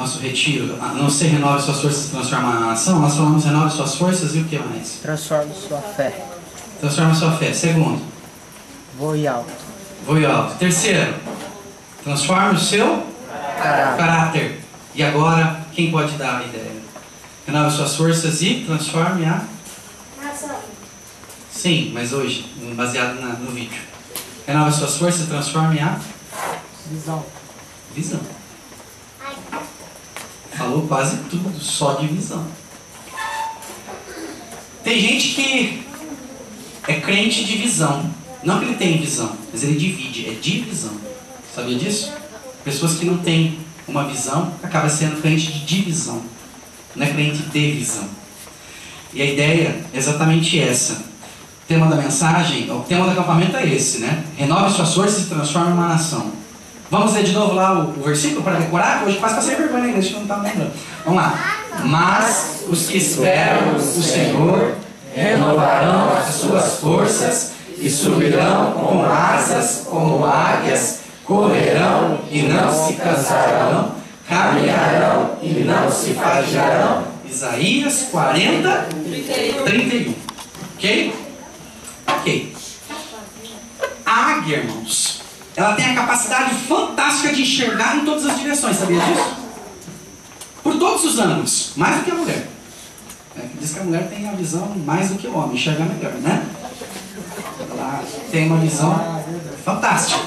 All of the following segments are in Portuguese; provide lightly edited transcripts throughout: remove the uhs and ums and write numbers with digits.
nosso retiro, não se renove suas forças e transforma a nação, nós falamos renove suas forças e o que mais? Transforma sua fé. Transforma sua fé. Segundo, Voe alto. voe alto. Terceiro, transforme o seu caráter. E agora, quem pode dar a ideia? Renove suas forças e transforme a nação. Sim, mas hoje, baseado no vídeo. Renove suas forças e transforme a Visão. visão. Falou quase tudo, só de visão. Tem gente que é crente de visão. Não que ele tenha visão, mas ele divide, é divisão. Sabia disso? Pessoas que não têm uma visão, acaba sendo crente de divisão. Não é crente de visão. E a ideia é exatamente essa. O tema da mensagem, o tema do acampamento é esse, né? Renove suas forças e transforme uma nação. Vamos ler de novo lá o versículo para decorar? Hoje quase passei vergonha na igreja, que não está lembrando. Vamos lá. Mas os que esperam o Senhor renovarão as suas forças e subirão com asas como águias, correrão e não se cansarão, caminharão e não se fadigarão. Isaías 40, 31. Ok? Ok. A águia, irmãos, ela tem a capacidade fantástica de enxergar em todas as direções, sabia disso? Por todos os ângulos, mais do que a mulher. Diz que a mulher tem a visão mais do que o homem, enxerga melhor, né? Ela tem uma visão fantástica.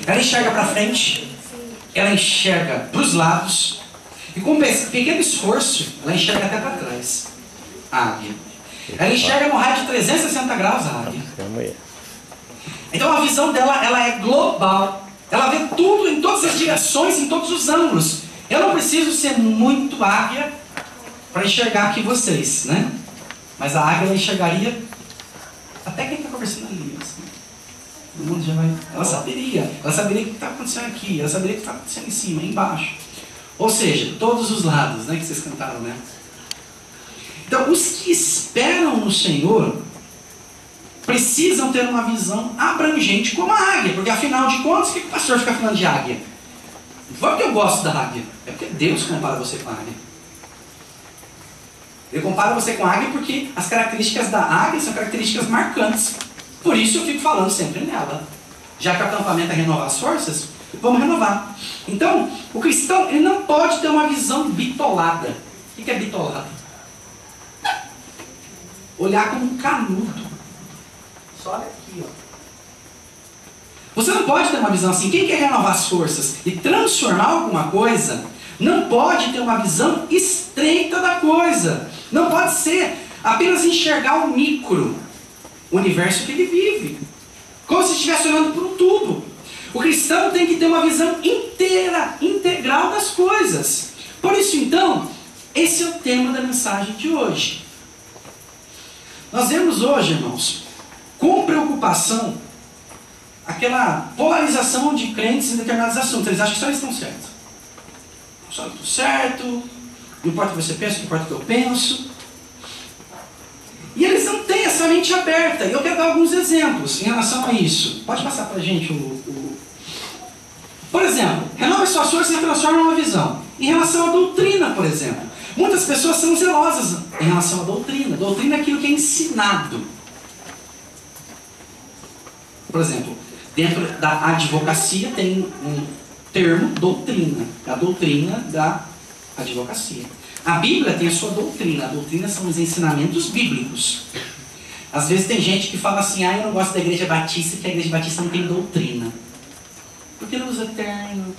Ela enxerga para frente, ela enxerga para os lados, e com um pequeno esforço, ela enxerga até para trás. A águia. Ela enxerga no raio de 360 graus a águia. Então a visão dela, ela é global. Ela vê tudo em todas as direções, em todos os ângulos. Eu não preciso ser muito águia para enxergar aqui vocês, né? Mas a águia, ela enxergaria até quem está conversando ali. Assim. O mundo já vai... Ela saberia o que está acontecendo aqui, ela saberia o que está acontecendo em cima, embaixo. Ou seja, todos os lados, né, que vocês cantaram, né? Então, os que esperam no Senhor precisam ter uma visão abrangente como a águia, porque afinal de contas, o que o pastor fica falando de águia? Não foi porque eu gosto da águia, é porque Deus compara você com a águia. Ele compara você com a águia porque as características da águia são características marcantes. Por isso eu fico falando sempre nela. Já que o acampamento é renovar as forças, vamos renovar. Então, o cristão, ele não pode ter uma visão bitolada. O que é bitolada? Olhar como um canudo. Só olha aqui, ó. Você não pode ter uma visão assim. Quem quer renovar as forças e transformar alguma coisa, não pode ter uma visão estreita da coisa. Não pode ser apenas enxergar o micro, o universo que ele vive. Como se estivesse olhando por um tubo. O cristão tem que ter uma visão inteira, integral das coisas. Por isso, então, esse é o tema da mensagem de hoje. Nós vemos hoje, irmãos, com preocupação, aquela polarização de crentes em determinados assuntos. Eles acham que só eles estão certos. Só eu estou certo, não importa o que você pensa, não importa o que eu penso. E eles não têm essa mente aberta. E eu quero dar alguns exemplos em relação a isso. Pode passar para a gente Por exemplo, renove suas forças e transforma uma visão. Em relação à doutrina, por exemplo. Muitas pessoas são zelosas em relação à doutrina. Doutrina é aquilo que é ensinado. Por exemplo, dentro da advocacia tem um termo doutrina. A doutrina da advocacia. A Bíblia tem a sua doutrina. A doutrina são os ensinamentos bíblicos. Às vezes tem gente que fala assim, eu não gosto da igreja batista, porque a igreja batista não tem doutrina. Porque não usa terno,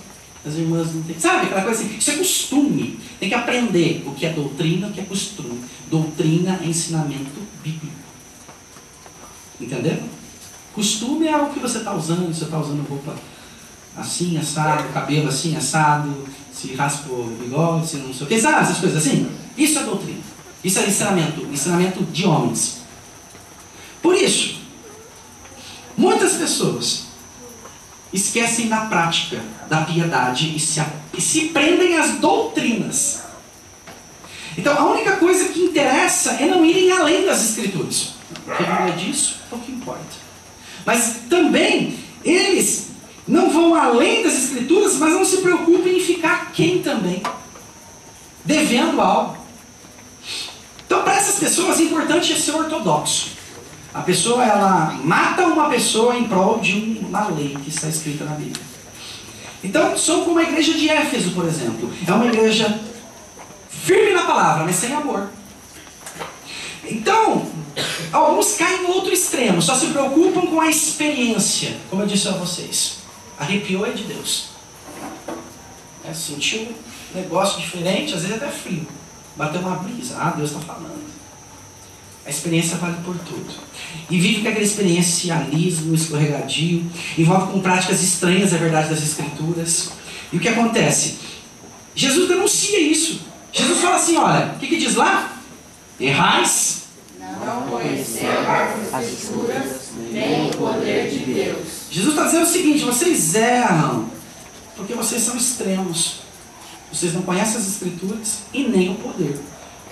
as irmãs não têm... Sabe, aquela coisa assim, isso é costume. Tem que aprender o que é doutrina, o que é costume. Doutrina é ensinamento bíblico. Entendeu? Costume é o que você está usando, você está usando roupa assim, assado, cabelo assim, assado, se raspa o bigode, se não sei o que, sabe essas coisas assim? Isso é doutrina. Isso é ensinamento de homens. Por isso, muitas pessoas esquecem da prática, da piedade e se prendem às doutrinas. Então, a única coisa que interessa é não irem além das Escrituras. O que a Bíblia diz, pouco importa. Mas também, eles não vão além das Escrituras, mas não se preocupem em ficar aquém também. devendo algo. Então, para essas pessoas, o importante é ser ortodoxo. A pessoa, ela mata uma pessoa em prol de uma lei que está escrita na Bíblia. Então, são como a igreja de Éfeso, por exemplo. É uma igreja firme na palavra, mas sem amor. Então, alguns caem no outro extremo, só se preocupam com a experiência. Como eu disse a vocês, arrepiou é de Deus. Sentiu um negócio diferente, às vezes até frio. Bateu uma brisa, Deus está falando. A experiência vale por tudo. E vive com aquele experiencialismo escorregadio, envolve com práticas estranhas a verdade das Escrituras. E o que acontece? Jesus denuncia isso. Jesus fala assim, olha, o que diz lá? Errais. Não conheceram as Escrituras, nem o poder de Deus. Jesus está dizendo o seguinte, vocês erram, porque vocês são extremos. Vocês não conhecem as Escrituras e nem o poder.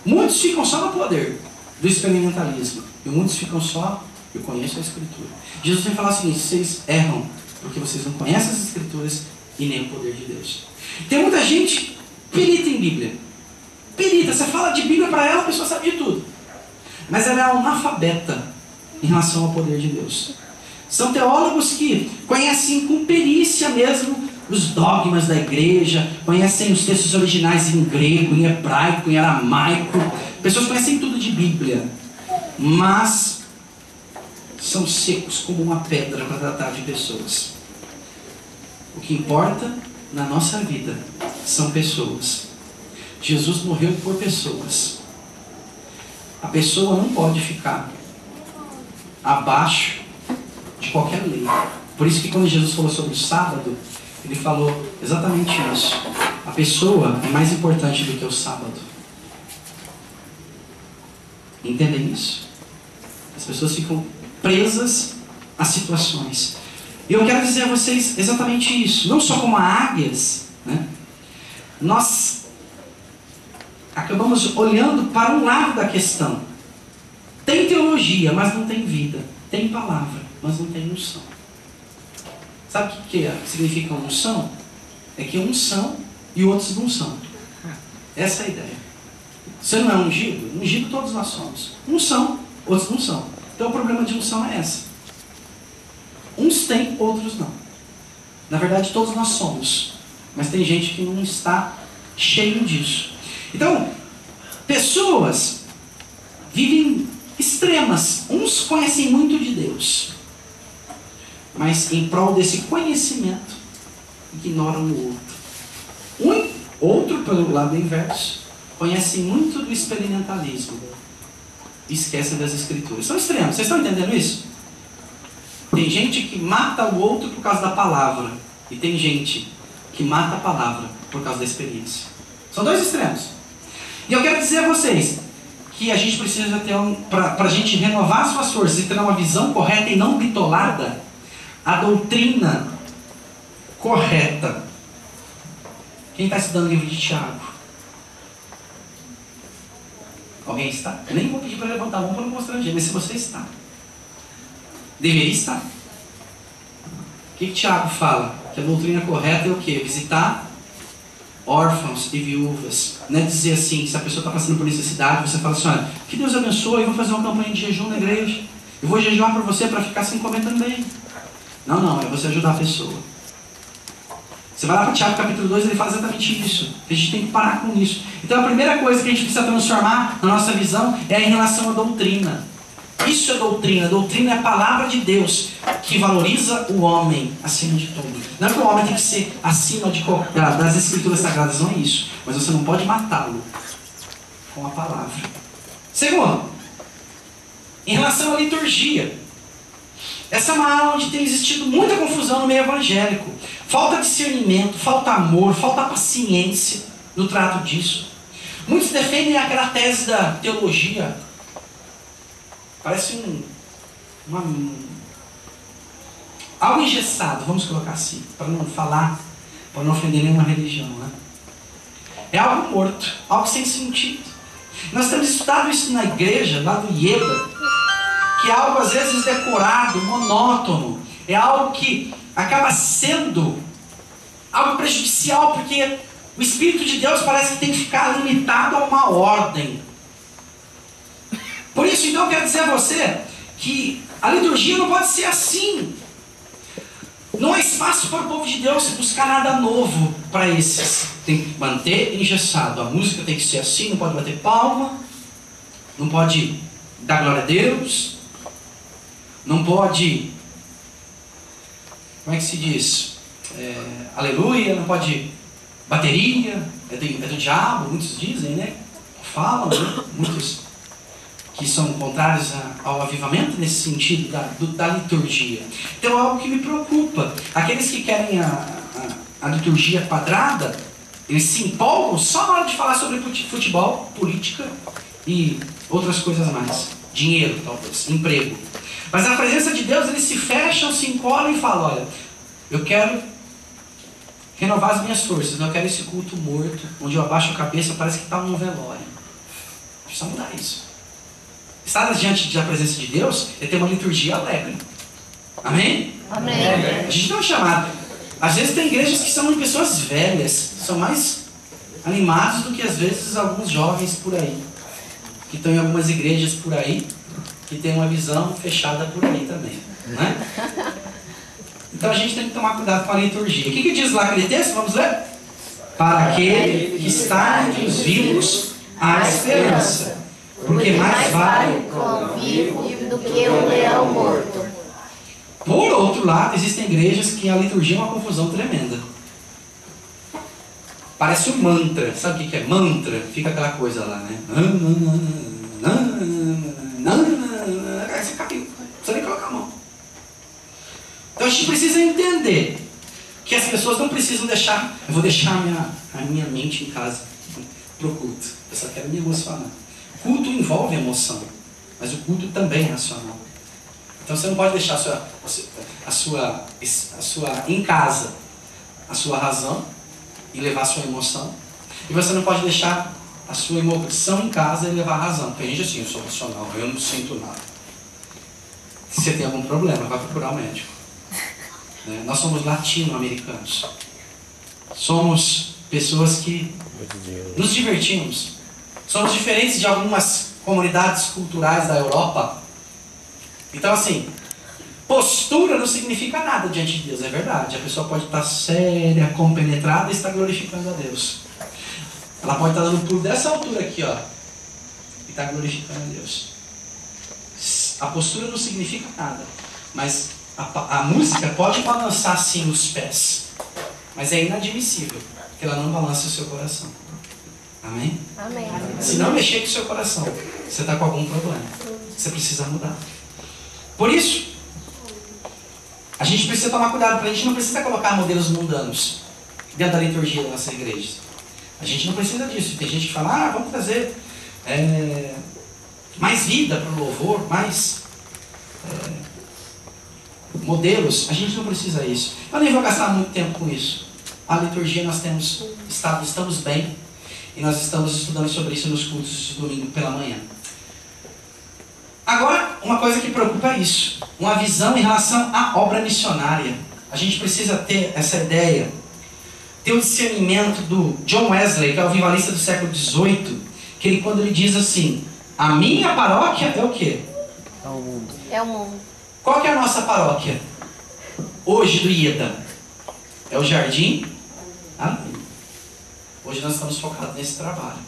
Muitos ficam só no poder do experimentalismo. E muitos ficam só, eu conheço a Escritura. Jesus vem falar o seguinte, vocês erram, porque vocês não conhecem as Escrituras e nem o poder de Deus. Tem muita gente perita em Bíblia. Perita, você fala de Bíblia para ela, a pessoa sabe de tudo. Mas ela é analfabeta em relação ao poder de Deus. São teólogos que conhecem com perícia mesmo os dogmas da igreja, conhecem os textos originais em grego, em hebraico, em aramaico. Pessoas conhecem tudo de Bíblia, mas são secos como uma pedra para tratar de pessoas. O que importa na nossa vida são pessoas. Jesus morreu por pessoas. A pessoa não pode ficar abaixo de qualquer lei. Por isso que quando Jesus falou sobre o sábado, ele falou exatamente isso. A pessoa é mais importante do que o sábado. Entendem isso? As pessoas ficam presas a situações. E eu quero dizer a vocês exatamente isso. Não só como águias, né? Nós acabamos olhando para um lado da questão. Tem teologia, mas não tem vida. Tem palavra, mas não tem unção. Sabe o que significa unção? É que uns são e outros não são. Essa é a ideia. Você não é ungido? Ungido todos nós somos. Uns são, outros não são. Então o problema de unção é essa. Uns têm, outros não. Na verdade todos nós somos. Mas tem gente que não está cheio disso. Então, pessoas vivem extremas. Uns conhecem muito de Deus, mas em prol desse conhecimento, ignoram o outro. Outro, pelo lado inverso, conhece muito do experimentalismo e esquecem das Escrituras. São extremos, vocês estão entendendo isso? Tem gente que mata o outro por causa da palavra, e tem gente que mata a palavra por causa da experiência. São dois extremos. E eu quero dizer a vocês que a gente precisa ter para a gente renovar suas forças e ter uma visão correta e não bitolada, a doutrina correta. Quem está estudando o livro de Tiago? Alguém está? Eu nem vou pedir para levantar a mão para não constranger, mas se você está, deveria estar. O que Tiago fala? Que a doutrina correta é o quê? Visitar órfãos e viúvas. Não é dizer assim, se a pessoa está passando por necessidade, você fala assim, olha, que Deus abençoe, eu vou fazer uma campanha de jejum na igreja. Eu vou jejuar para você para ficar sem comer também. Não, é você ajudar a pessoa. Você vai lá para Tiago capítulo 2, ele fala exatamente isso. A gente tem que parar com isso. Então a primeira coisa que a gente precisa transformar na nossa visão é em relação à doutrina. Isso é doutrina. Doutrina é a palavra de Deus que valoriza o homem acima de tudo. Não é que o homem tem que ser acima das Escrituras Sagradas, não é isso. Mas você não pode matá-lo com a palavra. Segundo, em relação à liturgia. Essa é uma aula onde tem existido muita confusão no meio evangélico. Falta discernimento, falta amor, falta paciência no trato disso. Muitos defendem aquela tese da teologia. Parece algo engessado, vamos colocar assim, para não falar, para não ofender nenhuma religião, né? É algo morto, algo sem sentido. Nós temos estudado isso na igreja, lá do IEBA, que é algo às vezes decorado, monótono, é algo que acaba sendo algo prejudicial, porque O Espírito de Deus parece que tem que ficar limitado a uma ordem. Por isso, então, eu quero dizer a você que a liturgia não pode ser assim. Não há espaço para o povo de Deus buscar nada novo para esses. Tem que manter engessado. A música tem que ser assim, não pode bater palma, não pode dar glória a Deus, não pode, como é que se diz? Aleluia, não pode bateria, é do diabo, muitos dizem, né? Falam, né? Muitos que são contrários ao avivamento nesse sentido da liturgia. Então é algo que me preocupa. Aqueles que querem a liturgia quadrada, eles se empolgam só na hora de falar sobre futebol, política e outras coisas mais. Dinheiro, talvez, emprego. Mas na presença de Deus eles se fecham, se encolam e falam: olha, eu quero renovar as minhas forças, não quero esse culto morto, onde eu abaixo a cabeça, parece que está num velório. Precisa mudar isso. Estar diante da presença de Deus é ter uma liturgia alegre. Amém? Amém. A gente não é chamado. Às vezes tem igrejas que são de pessoas velhas, são mais animados do que às vezes alguns jovens por aí, que estão em algumas igrejas por aí, que tem uma visão fechada por aí também, né? Então a gente tem que tomar cuidado com a liturgia. O que diz lá aquele texto? Vamos ler? Para aquele que está entre os vivos, há esperança. Porque mais vale o cão vivo do que o leão morto. Por outro lado, existem igrejas que a liturgia é uma confusão tremenda. Parece um mantra. Sabe o que é mantra? Fica aquela coisa lá, né? Você precisa nem colocar a mão. Então a gente precisa entender que as pessoas não precisam deixar. Eu vou deixar a minha mente em casa pro culto. Eu só quero me emocionar. Culto envolve emoção, mas o culto também é racional. Então você não pode deixar a sua em casa a sua razão e levar a sua emoção. E você não pode deixar a sua emoção em casa e levar a razão. Porque a gente assim, eu sou racional, eu não sinto nada. Se você tem algum problema, vai procurar o médico. Né? Nós somos latino-americanos. Somos pessoas que nos divertimos. Somos diferentes de algumas comunidades culturais da Europa. Então assim, postura não significa nada diante de Deus, é verdade. A pessoa pode estar séria, compenetrada e estar glorificando a Deus. Ela pode estar dando pulo dessa altura aqui, ó, e estar glorificando a Deus. A postura não significa nada, mas a música pode balançar sim os pés, mas é inadmissível que ela não balance o seu coração. Amém? Amém. Se não mexer com o seu coração, você está com algum problema. Você precisa mudar. Por isso, a gente precisa tomar cuidado, porque a gente não precisa colocar modelos mundanos dentro da liturgia das nossas igrejas. A gente não precisa disso. Tem gente que fala, vamos trazer mais vida para o louvor, mais modelos. A gente não precisa disso. Eu nem vou gastar muito tempo com isso. A liturgia nós estamos bem. E nós estamos estudando sobre isso nos cultos de domingo pela manhã. Agora, uma coisa que preocupa é isso. Uma visão em relação à obra missionária. A gente precisa ter essa ideia. Ter o discernimento do John Wesley, que é o avivalista do século XVIII, que quando ele diz assim, a minha paróquia é o quê? É o mundo. É o mundo. Qual que é a nossa paróquia? Hoje do IEDA. É o Jardim. Hoje nós estamos focados nesse trabalho.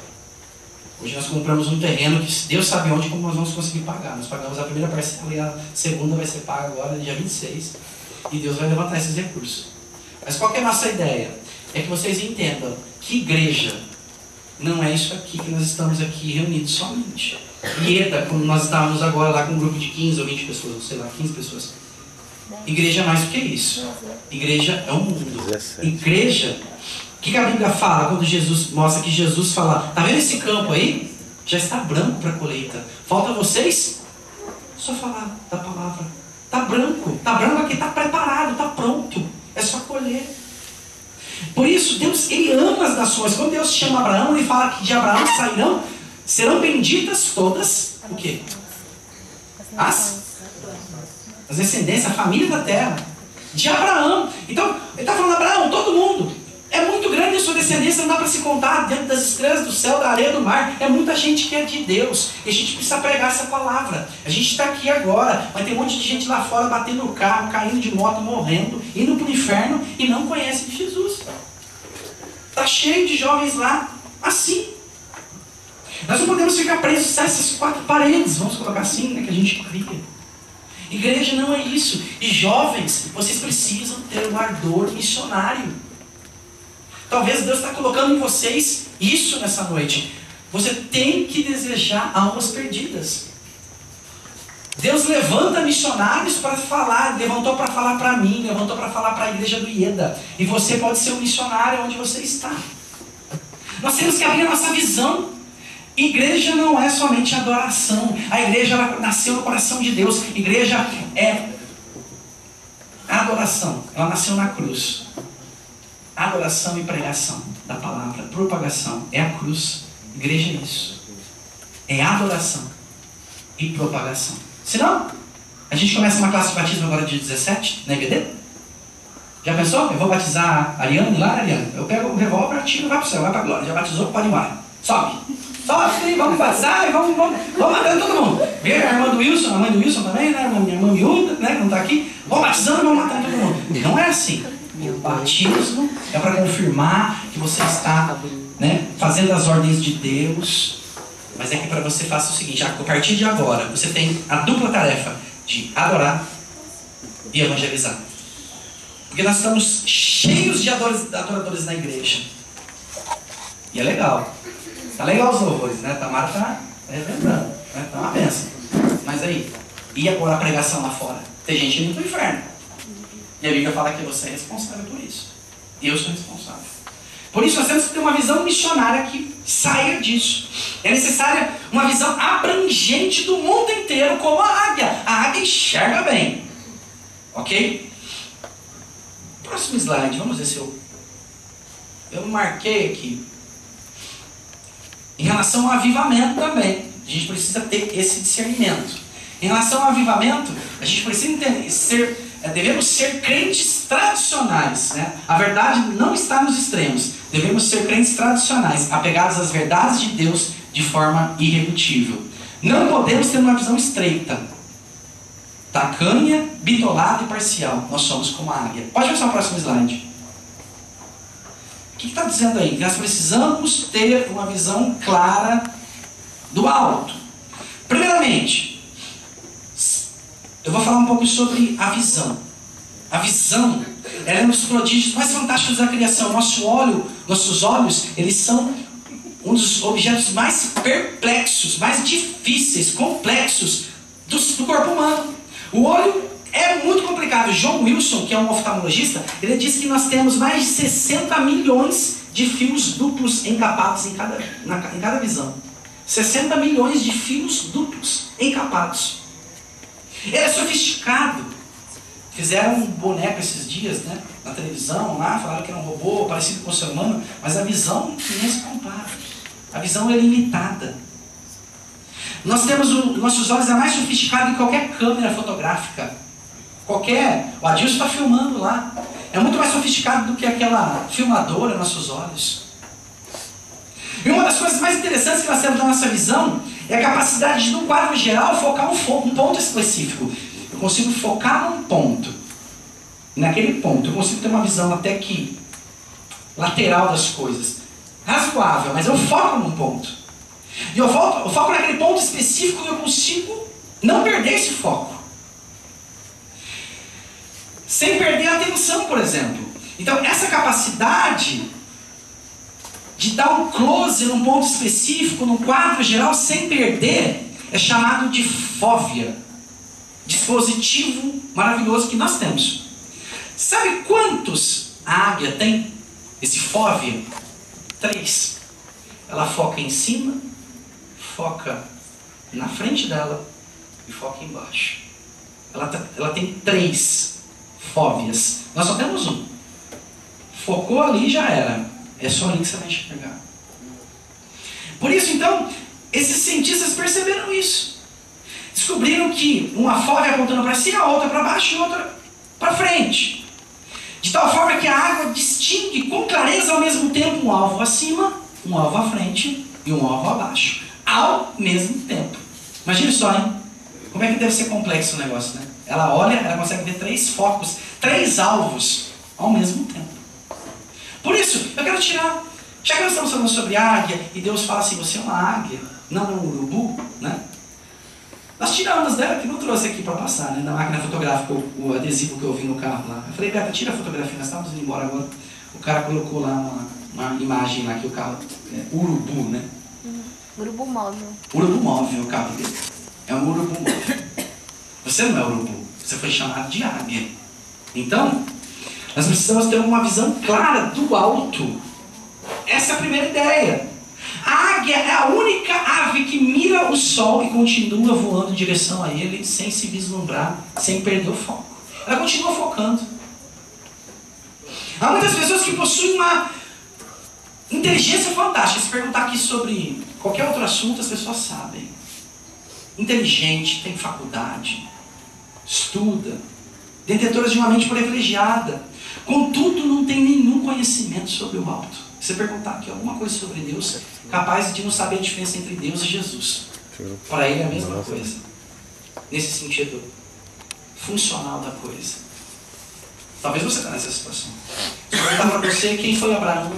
Hoje nós compramos um terreno que Deus sabe onde, como nós vamos conseguir pagar. Nós pagamos a primeira parcela e a segunda vai ser paga agora, dia 26. E Deus vai levantar esses recursos. Mas qual que é a nossa ideia? É que vocês entendam que igreja não é isso aqui que nós estamos aqui reunidos somente. IEDA, como nós estávamos agora lá com um grupo de 15 ou 20 pessoas, ou sei lá, 15 pessoas. Igreja é mais do que isso. Igreja é o mundo. Igreja... O que a Bíblia fala quando Jesus mostra que Jesus fala, tá vendo esse campo aí? Já está branco para a colheita. Falta vocês só falar da palavra. Tá branco aqui, tá preparado, tá pronto. É só colher. Por isso, Deus, Ele ama as nações. Quando Deus chama Abraão, Ele fala que de Abraão serão benditas todas, o quê? As descendências, a família da terra. De Abraão. Então, Ele está falando, Abraão, todo mundo. É muito grande a sua descendência, não dá para se contar dentro das estrelas do céu, da areia do mar. É muita gente que é de Deus. E a gente precisa pregar essa palavra. A gente está aqui agora, mas tem um monte de gente lá fora batendo no carro, caindo de moto, morrendo, indo para o inferno e não conhece Jesus. Está cheio de jovens lá assim. Nós não podemos ficar presos a essas quatro paredes, vamos colocar assim, né, que a gente cria. Igreja não é isso. E jovens, vocês precisam ter um ardor missionário. Talvez Deus está colocando em vocês isso nessa noite. Você tem que desejar almas perdidas. Deus levanta missionários para falar. Levantou para falar para mim, levantou para falar para a igreja do Ieda. E você pode ser um missionário onde você está. Nós temos que abrir a nossa visão. Igreja não é somente adoração. A igreja ela nasceu no coração de Deus. Igreja é adoração. Ela nasceu na cruz. Adoração e pregação da palavra. Propagação é a cruz. Igreja é isso. É adoração e propagação. Senão, a gente começa uma classe de batismo agora dia 17, na IBD. Já pensou? Eu vou batizar a Ariane lá, Ariane. Eu pego o revólver, atiro e vai para o céu, vai para a glória. Já batizou, pode ir embora. Sobe, vamos batizar e vamos matando todo mundo. Vê a irmã do Wilson, a mãe do Wilson também, né? Minha irmã miúda, né? Que não está aqui. Vamos batizando e vamos matando todo mundo. Não é assim. O batismo é para confirmar que você está, né, fazendo as ordens de Deus. Mas é que para você faça o seguinte: a partir de agora, você tem a dupla tarefa de adorar e evangelizar. Porque nós estamos cheios de adoradores na igreja. E é legal. Tá legal os louvores, né? Tamara tá lembrando, né? Tá uma benção. Mas aí, e agora a pregação lá fora? Tem gente indo pro inferno. E a Bíblia fala que você é responsável por isso. Eu sou responsável. Por isso nós temos que ter uma visão missionária que saia disso. É necessária uma visão abrangente do mundo inteiro, como a águia. A águia enxerga bem. Ok? Próximo slide, vamos ver se eu marquei aqui. Em relação ao avivamento também, a gente precisa ter esse discernimento. Em relação ao avivamento, a gente precisa entender, devemos ser crentes tradicionais. Né? A verdade não está nos extremos. Devemos ser crentes tradicionais, apegados às verdades de Deus de forma irredutível. Não podemos ter uma visão estreita, tacanha, bitolada e parcial. Nós somos como a águia. Pode passar o próximo slide. O que está dizendo aí? Nós precisamos ter uma visão clara do alto. Primeiramente, eu vou falar um pouco sobre a visão. A visão é um dos prodígios mais fantásticos da criação. Nossos olhos, eles são um dos objetos mais perplexos, mais difíceis, complexos do corpo humano. O olho é muito complicado. John Wilson, que é um oftalmologista, ele diz que nós temos mais de 60 milhões de fios duplos encapados em cada visão. 60 milhões de fios duplos encapados. Ele é sofisticado. Fizeram um boneco esses dias, né, na televisão, lá, falaram que era um robô parecido com o ser humano, mas a visão nem se compara. A visão é limitada. Nós temos nossos olhos é mais sofisticado que qualquer câmera fotográfica. O Adilson está filmando lá. É muito mais sofisticado do que aquela filmadora, nossos olhos. E uma das coisas mais interessantes que nós temos na nossa visão é a capacidade de, no quadro geral, focar um ponto específico. Eu consigo focar num ponto. Naquele ponto, eu consigo ter uma visão até aqui, lateral das coisas. Razoável, mas eu foco num ponto. E eu foco naquele ponto específico e eu consigo não perder esse foco. Sem perder a atenção, por exemplo. Então, essa capacidade de dar um close num ponto específico, num quadro geral, sem perder, é chamado de fóvea. Dispositivo maravilhoso que nós temos. Sabe quantos a águia tem? Esse fóvea? 3. Ela foca em cima, foca na frente dela e foca embaixo. Ela tem 3 fóveas. Nós só temos um. Focou ali, já era. É só ali que você vai enxergar. Por isso, então, esses cientistas perceberam isso. Descobriram que uma fóvea apontando para cima, a outra para baixo e outra para frente. De tal forma que a água distingue com clareza ao mesmo tempo um alvo acima, um alvo à frente e um alvo abaixo. Ao mesmo tempo. Imagina só, hein? Como é que deve ser complexo o negócio, né? Ela olha, ela consegue ver 3 focos, 3 alvos ao mesmo tempo. Por isso, eu quero tirar... Já que nós estamos falando sobre águia, e Deus fala assim, você é uma águia, não um urubu, né? Nós tiramos dela, que não trouxe aqui para passar, né? Na máquina fotográfica, o adesivo que eu vi no carro lá. Eu falei, Beto, tira a fotografia, nós estamos indo embora agora. O cara colocou lá uma imagem lá, que o carro é urubu, né? Urubu móvel. Urubu móvel, o carro dele. É um urubu móvel. Você não é urubu, você foi chamado de águia. Então, nós precisamos ter uma visão clara do alto. Essa é a primeira ideia. A águia é a única ave que mira o sol e continua voando em direção a ele sem se vislumbrar, sem perder o foco. Ela continua focando. Há muitas pessoas que possuem uma inteligência fantástica. Se perguntar aqui sobre qualquer outro assunto, as pessoas sabem. Inteligente, tem faculdade, estuda, detentores de uma mente privilegiada. Contudo, não tem nenhum conhecimento sobre o alto. Se você perguntar aqui alguma coisa sobre Deus, capaz de não saber a diferença entre Deus e Jesus. Para ele é a mesma coisa. Nesse sentido funcional da coisa. Talvez você está nessa situação. Se eu perguntar para você quem foi Abraão,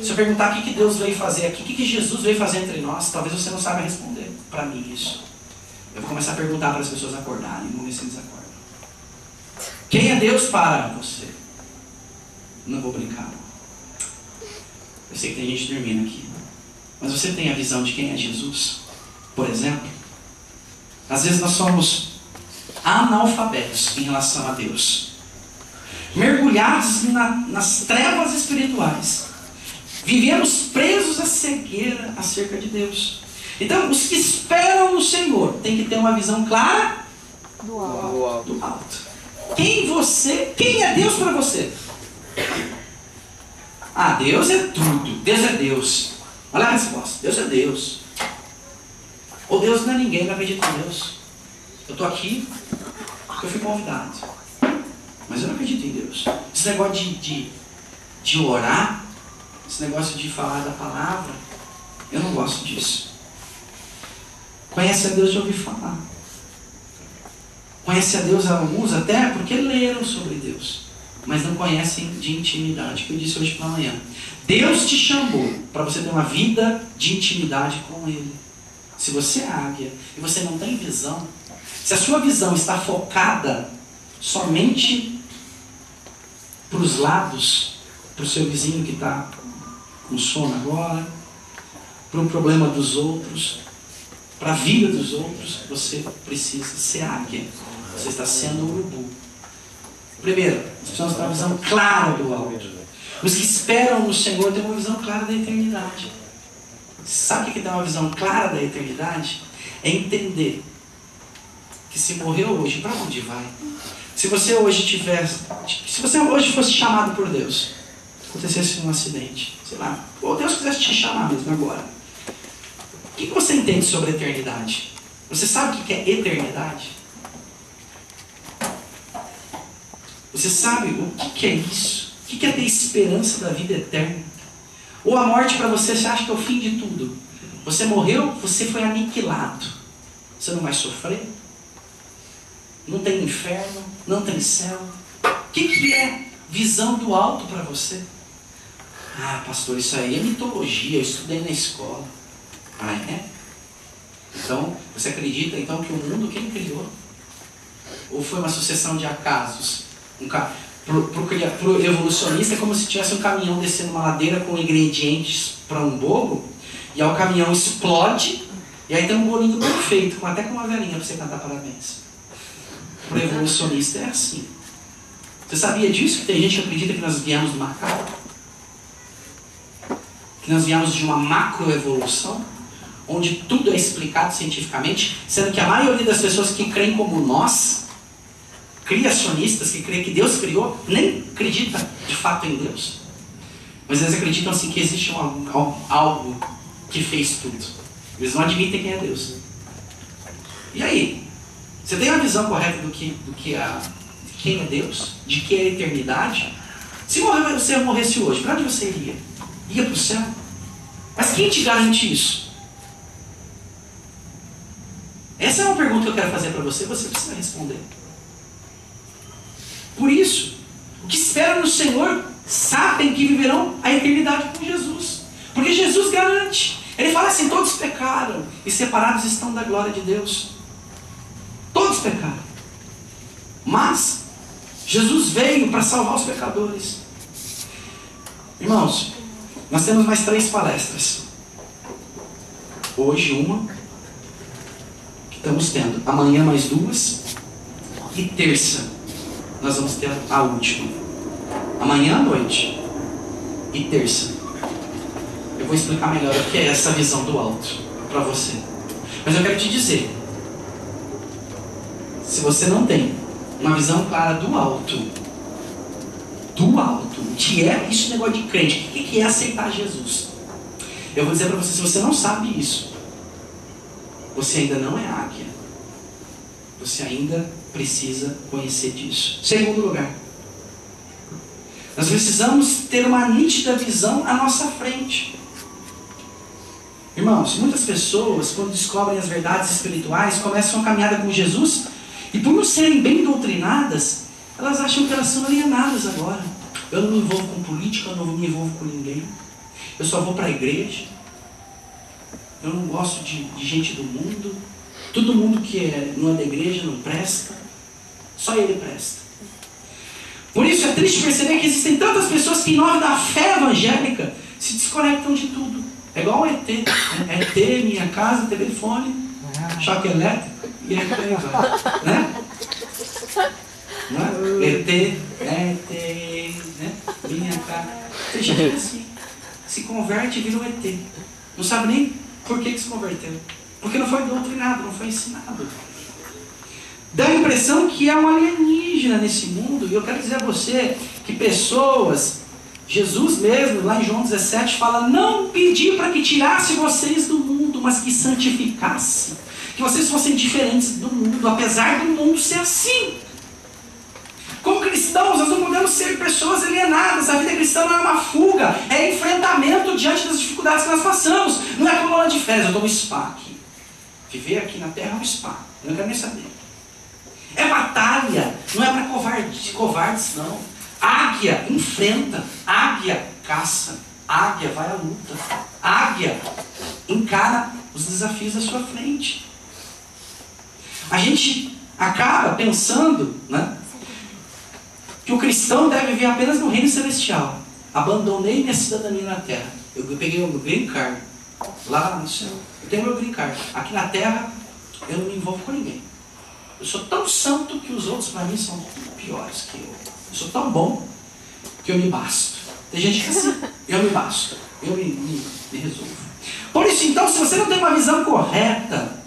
se eu perguntar o que Deus veio fazer aqui, o que Jesus veio fazer entre nós, talvez você não saiba responder para mim isso. Eu vou começar a perguntar para as pessoas acordarem, vamos ver se eles acordam. Quem é Deus para você? Não vou brincar. Eu sei que tem gente dormindo aqui. Mas você tem a visão de quem é Jesus? Por exemplo, às vezes nós somos analfabetos em relação a Deus. Mergulhados nas trevas espirituais. Vivemos presos à cegueira acerca de Deus. Então, os que esperam no Senhor têm que ter uma visão clara Do alto. do alto. Quem é Deus para você? Ah, Deus é tudo. Deus é Deus. Olha a resposta. Deus é Deus. Ou Deus não é ninguém, não acredito em Deus. Eu estou aqui porque eu fui convidado. Mas eu não acredito em Deus. Esse negócio de orar, esse negócio de falar da palavra, eu não gosto disso. Conhece a Deus de ouvir falar. Conhece a Deus alguns até porque leram sobre Deus, mas não conhecem de intimidade, que eu disse hoje pela manhã. Deus te chamou para você ter uma vida de intimidade com Ele. Se você é águia e você não tem visão, se a sua visão está focada somente para os lados, para o seu vizinho que está com sono agora, para o problema dos outros, para a vida dos outros, você precisa ser águia. Você está sendo urubu. Primeiro, nós precisamos ter uma visão clara do alto. Os que esperam no Senhor têm uma visão clara da eternidade. Sabe o que dá uma visão clara da eternidade? É entender que se morreu hoje, para onde vai? Se você hoje fosse chamado por Deus, acontecesse um acidente, sei lá, ou Deus quisesse te chamar mesmo agora, o que você entende sobre a eternidade? Você sabe o que é eternidade? Você sabe o que é isso? O que é ter esperança da vida eterna? Ou a morte para você acha que é o fim de tudo? Você morreu, você foi aniquilado. Você não vai sofrer? Não tem inferno? Não tem céu? O que é visão do alto para você? Ah, pastor, isso aí é mitologia, eu estudei na escola. Ah, é? Então, você acredita então que o mundo quem criou? Ou foi uma sucessão de acasos? Para o evolucionista é como se tivesse um caminhão descendo uma ladeira com ingredientes para um bolo, e aí o caminhão explode, e aí tem um bolinho perfeito, até com uma velhinha para você cantar parabéns. Para o evolucionista é assim. Você sabia disso? Que tem gente que acredita que nós viemos do macaco? Que nós viemos de uma macroevolução, onde tudo é explicado cientificamente, sendo que a maioria das pessoas que creem como nós, criacionistas, que creem que Deus criou, nem acreditam de fato em Deus. Mas eles acreditam assim que existe algo que fez tudo. Eles não admitem quem é Deus. E aí? Você tem uma visão correta de quem é Deus? De que é a eternidade? Se você morresse hoje, para onde você iria? Ia para o céu? Mas quem te garante isso? Essa é uma pergunta que eu quero fazer para você, você precisa responder. Por isso, o que esperam no Senhor sabem que viverão a eternidade com Jesus. Porque Jesus garante. Ele fala assim, todos pecaram e separados estão da glória de Deus. Todos pecaram. Mas Jesus veio para salvar os pecadores. Irmãos, nós temos mais 3 palestras. Hoje uma, que estamos tendo. Amanhã mais 2. E terça, nós vamos ter a última. Amanhã à noite. E terça. Eu vou explicar melhor o que é essa visão do alto para você. Mas eu quero te dizer, se você não tem uma visão clara do alto, o que é isso, negócio de crente, o que é aceitar Jesus? Eu vou dizer para você, se você não sabe isso, você ainda não é águia. Você ainda precisa conhecer disso. Segundo lugar, nós precisamos ter uma nítida visão à nossa frente. Irmãos, muitas pessoas, quando descobrem as verdades espirituais, começam a caminhada com Jesus, e por não serem bem doutrinadas, elas acham que elas são alienadas agora. Eu não me envolvo com política, eu não me envolvo com ninguém. Eu só vou para a igreja. Eu não gosto de gente do mundo. Todo mundo que não é da igreja não presta. Só ele presta. Por isso é triste perceber que existem tantas pessoas que, em nome da fé evangélica, se desconectam de tudo. É igual o ET. ET, minha casa, telefone, choque elétrico e aí vai. Né? Não é? ET, né? Minha casa. Tem gente assim. Se converte e vira um ET. Não sabe nem por que se converteu. Porque não foi doutrinado, não foi ensinado. Dá a impressão que é um alienígena nesse mundo. E eu quero dizer a você que pessoas, Jesus mesmo, lá em João 17, fala, não pedi para que tirasse vocês do mundo, mas que santificasse. Que vocês fossem diferentes do mundo, apesar do mundo ser assim. Como cristãos, nós não podemos ser pessoas alienadas. A vida cristã não é uma fuga, é enfrentamento diante das dificuldades que nós passamos. Não é como aula de férias, eu dou um spa aqui. Viver aqui na terra é um spa, eu não quero nem saber. É batalha, não é para covardes não. Águia enfrenta, águia caça, águia vai à luta, águia encara os desafios à sua frente. A gente acaba pensando, né, que o cristão deve viver apenas no reino celestial. Abandonei minha cidadania na terra. Eu peguei o meu green card lá no céu. Eu tenho meu green card. Aqui na terra eu não me envolvo com ninguém. Eu sou tão santo que os outros para mim são piores que eu. Eu sou tão bom que eu me basto. Tem gente que é assim, eu me basto. Eu me resolvo. Por isso então, se você não tem uma visão correta,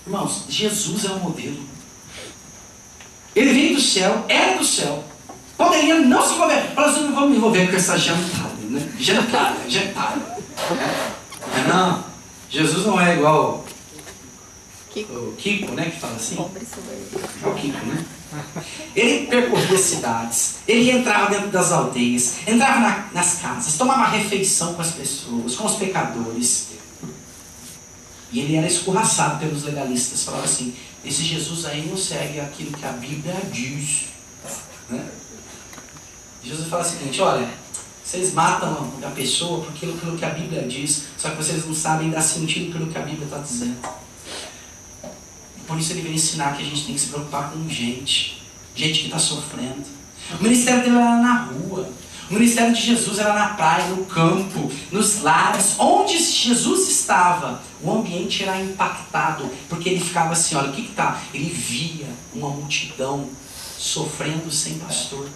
irmãos, Jesus é o modelo. Ele veio do céu, era do céu. Poderia não se envolver. Fala assim, não vamos me envolver com essa gentalha, né? Gentalha. Não, Jesus não é igual o Kiko, né, que fala assim. É o Kiko, né? Ele percorria cidades, ele entrava dentro das aldeias, entrava nas casas, tomava refeição com as pessoas, com os pecadores. E ele era escorraçado pelos legalistas. Falava assim, esse Jesus aí não segue aquilo que a Bíblia diz. Né? Jesus fala o seguinte, olha, vocês matam a pessoa por aquilo que a Bíblia diz, só que vocês não sabem dar sentido pelo que a Bíblia está dizendo. Por isso ele veio ensinar que a gente tem que se preocupar com gente que está sofrendo. O ministério dele era na rua. O ministério de Jesus era na praia, no campo, nos lares. Onde Jesus estava, o ambiente era impactado. Porque ele ficava assim, olha, o que está? Ele via uma multidão sofrendo sem pastor.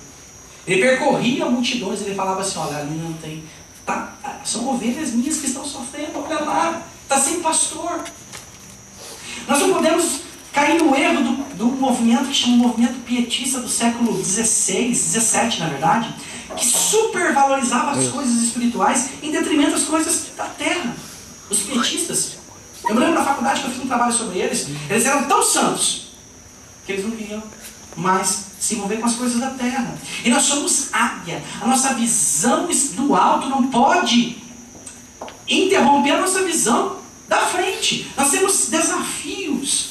Ele percorria multidões, ele falava assim, olha, ali não tem... são ovelhas minhas que estão sofrendo, olha lá, está sem pastor. Nós não podemos cair no erro do movimento que chama movimento pietista do século XVI, XVII na verdade, que supervalorizava as coisas espirituais em detrimento das coisas da terra. Os pietistas. Eu me lembro na faculdade que eu fiz um trabalho sobre eles. Eles eram tão santos que eles não queriam mais se envolver com as coisas da terra. E nós somos águia. A nossa visão do alto não pode interromper a nossa visão da frente. Nós temos desafios.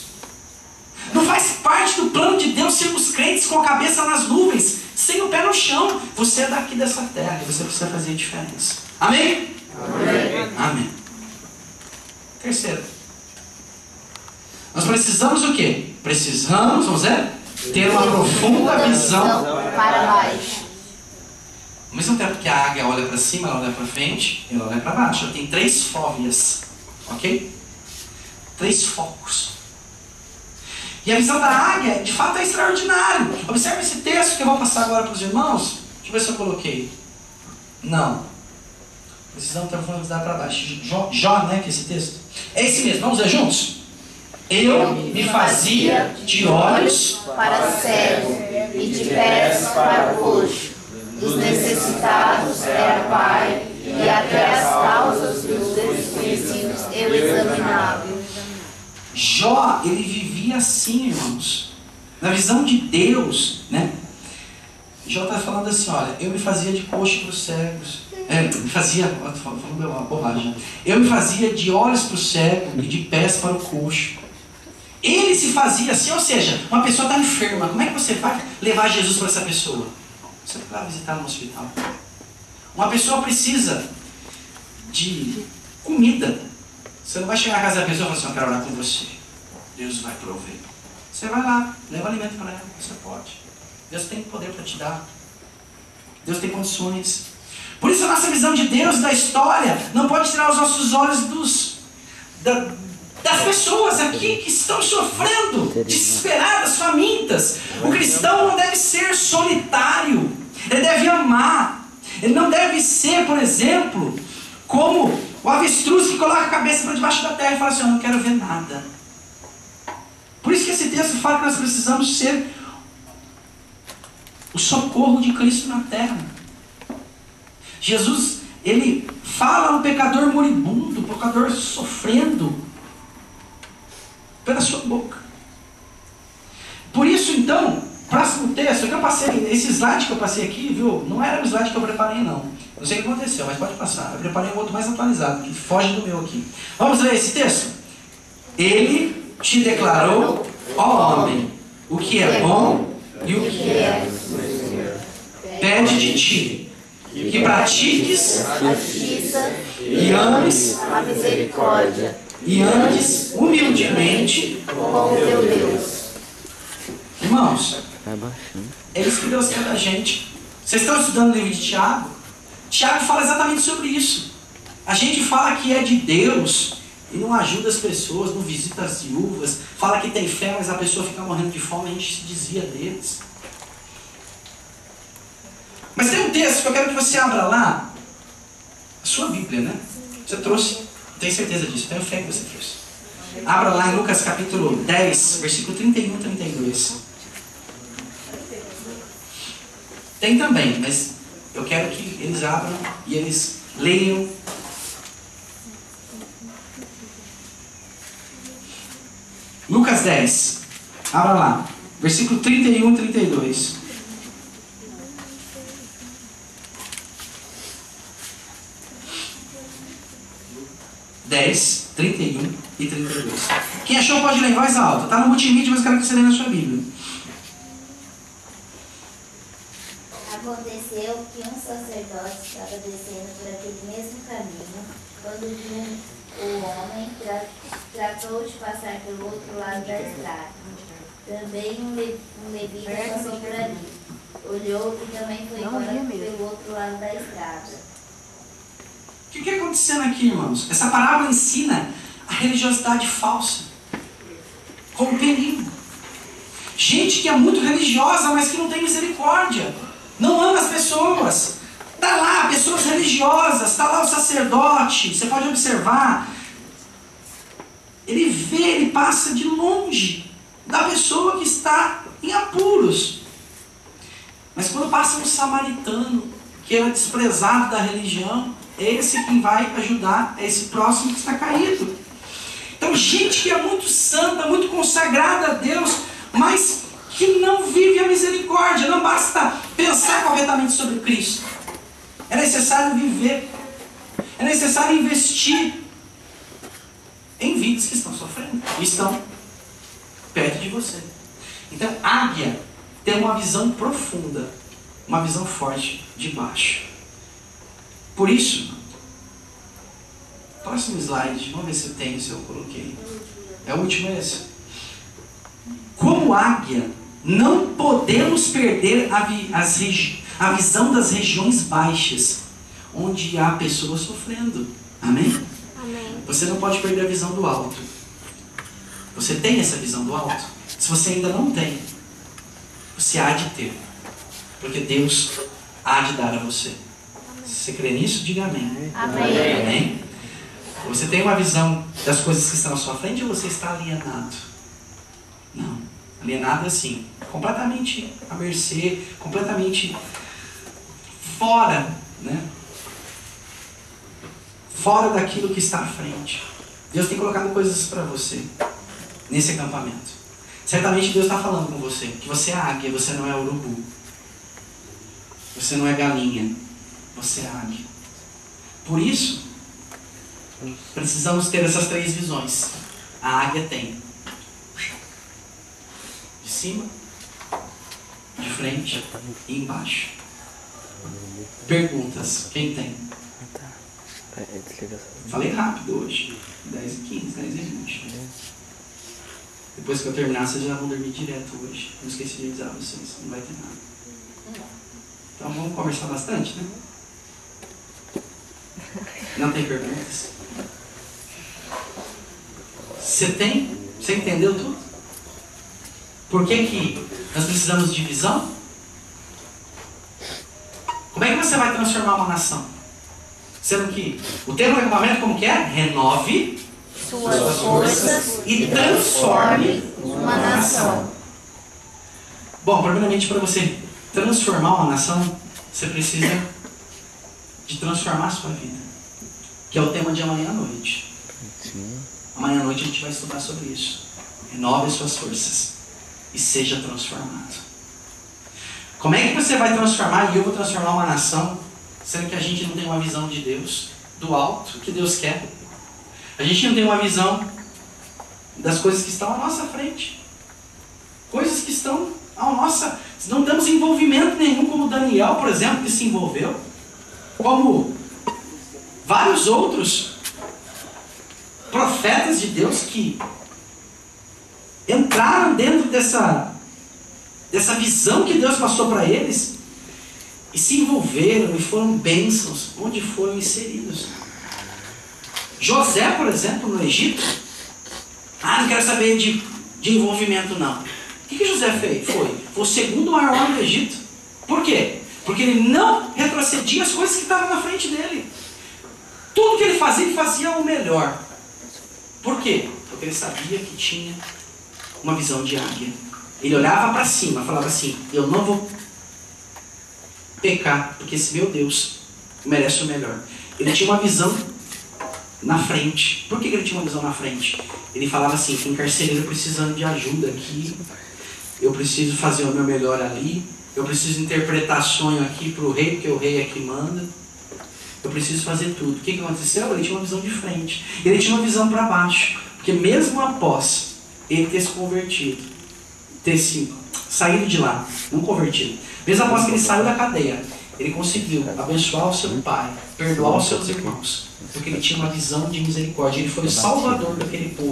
Não faz parte do plano de Deus sermos crentes com a cabeça nas nuvens, sem o pé no chão. Você é daqui dessa terra e você precisa fazer a diferença. Amém? Amém. Amém. Terceiro. Nós precisamos o quê? Precisamos, vamos ver, ter uma profunda visão para baixo. Ao mesmo tempo que a águia olha para cima, ela olha para frente, ela olha para baixo. Ela tem 3 fóbias, ok? 3 focos. E a visão da águia, de fato, é extraordinário. Observe esse texto que eu vou passar agora para os irmãos. Deixa eu ver se eu coloquei. Não. Precisamos ter uma visão para baixo. Jó, né, que é esse texto? É esse mesmo, vamos ler juntos? Eu me fazia de olhos para cego e de pés para coxo. Dos necessitados era pai, e até as causas dos desconhecidos eu examinava. Jó, ele vivia assim, irmãos. Na visão de Deus, né? Jó está falando assim, olha, eu me fazia de coxo para os cegos. Me fazia, falando uma bobagem. Eu me fazia de olhos para o cego e de pés para o coxo. Ele se fazia assim, ou seja, uma pessoa está enferma. Como é que você vai levar Jesus para essa pessoa? Você vai visitar no hospital. Uma pessoa precisa de comida. Você não vai chegar na casa da pessoa e falar assim, eu quero orar com você. Deus vai prover. Você vai lá, leva alimento para ela. Você pode. Deus tem poder para te dar. Deus tem condições. Por isso a nossa visão de Deus, da história, não pode tirar os nossos olhos das pessoas aqui que estão sofrendo, desesperadas, famintas. O cristão não deve ser solitário. Ele deve amar. Ele não deve ser, por exemplo, como o avestruz que coloca a cabeça para debaixo da terra e fala assim, eu não quero ver nada. Por isso que esse texto fala que nós precisamos ser o socorro de Cristo na terra. Jesus, ele fala ao pecador moribundo, o pecador sofrendo, pela sua boca. Por isso, então, próximo texto, que eu passei, esse slide que eu passei aqui, viu? Não era o slide que eu preparei, não. Não sei o que aconteceu, mas pode passar. Eu preparei um outro mais atualizado, que foge do meu aqui. Vamos ler esse texto? Ele te declarou, ó homem, o que é bom e o que é. Pede de ti que pratiques a justiça e ames a misericórdia e andes humildemente com o teu Deus. Irmãos, é isso que Deus quer da gente. Vocês estão estudando o livro de Tiago? Tiago fala exatamente sobre isso. A gente fala que é de Deus e não ajuda as pessoas, não visita as viúvas, fala que tem fé, mas a pessoa fica morrendo de fome, a gente se desvia deles. Mas tem um texto que eu quero que você abra lá, a sua Bíblia, né? Você trouxe, tenho certeza disso, tenho fé que você trouxe. Abra lá em Lucas capítulo 10, versículo 31 e 32. Tem também, mas eu quero que eles abram e eles leiam. Lucas 10, abra lá, versículo 31 e 32. (10, 31 e 32). Quem achou pode ler em voz alta. Está no multimídia, mas eu quero que você leia na sua Bíblia. Aconteceu que um sacerdote estava descendo por aquele mesmo caminho, quando viu o homem, tratou de passar pelo outro lado da estrada. Também um levita passou por ali. Olhou e também foi embora pelo outro lado da estrada. O que está acontecendo aqui, irmãos? Essa parábola ensina a religiosidade falsa como perigo. Gente que é muito religiosa, mas que não tem misericórdia. Não ama as pessoas. Está lá, pessoas religiosas, está lá o sacerdote. Você pode observar. Ele vê, ele passa de longe da pessoa que está em apuros. Mas quando passa um samaritano, que era desprezado da religião, é esse que vai ajudar esse próximo que está caído. Então, gente que é muito santa, muito consagrada a Deus, mas que não vive a misericórdia. Não basta pensar corretamente sobre Cristo. É necessário viver. É necessário investir em vidas que estão sofrendo e estão perto de você. Então, águia tem uma visão profunda, uma visão forte de baixo. Por isso, próximo slide, vamos ver se eu tenho, se eu coloquei. É o último esse. Como águia, não podemos perder a visão das regiões baixas, onde há pessoas sofrendo. Amém? Amém. Você não pode perder a visão do alto. Você tem essa visão do alto? Se você ainda não tem, você há de ter. Porque Deus há de dar a você. Se você crê nisso, diga amém. Amém. Amém? Você tem uma visão das coisas que estão à sua frente ou você está alienado? Não. Alienado assim, completamente à mercê, completamente fora, né? Fora daquilo que está à frente. Deus tem colocado coisas para você nesse acampamento. Certamente Deus está falando com você que você é águia, você não é urubu. Você não é galinha, você é águia. Por isso, precisamos ter essas 3 visões. A águia tem de cima, de frente e embaixo. Perguntas, quem tem? Falei rápido hoje. 10 e 15, 10 e 20. Depois que eu terminar, vocês já vão dormir direto hoje. Não esqueci de avisar vocês, não vai ter nada. Então vamos conversar bastante, né? Não tem perguntas? Você tem? Você entendeu tudo? Por que nós precisamos de visão? Como é que você vai transformar uma nação? Sendo que o tema do acampamento como que é? Renove Suas forças e transforme uma nação. Bom, primeiramente, para você transformar uma nação, você precisa de transformar a sua vida. Que é o tema de amanhã à noite. Amanhã à noite a gente vai estudar sobre isso. Renove as suas forças e seja transformado. Como é que você vai transformar, e eu vou transformar uma nação, sendo que a gente não tem uma visão de Deus, do alto, que Deus quer? A gente não tem uma visão das coisas que estão à nossa frente. Coisas que estão à nossa... Não temos envolvimento nenhum, como Daniel, por exemplo, que se envolveu. Como vários outros profetas de Deus que entraram dentro dessa visão que Deus passou para eles e se envolveram e foram bênçãos onde foram inseridos. José, por exemplo, no Egito, não quero saber de envolvimento não. O que José fez? Foi o segundo maior homem do Egito. Por quê? Porque ele não retrocedia as coisas que estavam na frente dele. Tudo que ele fazia o melhor. Por quê? Porque ele sabia que tinha uma visão de águia. Ele olhava para cima, falava assim, eu não vou pecar, porque esse meu Deus merece o melhor. Ele tinha uma visão na frente. Por que ele tinha uma visão na frente? Ele falava assim, tem carcereiro precisando de ajuda aqui, eu preciso fazer o meu melhor ali, eu preciso interpretar sonho aqui para o rei, porque o rei é que manda, eu preciso fazer tudo. O que aconteceu? Ele tinha uma visão de frente, ele tinha uma visão para baixo, porque mesmo após ele ter se convertido, ter se saído de lá, não convertido, mesmo após que ele saiu da cadeia, ele conseguiu abençoar o seu pai, perdoar os seus irmãos, porque ele tinha uma visão de misericórdia. Ele foi o salvador daquele povo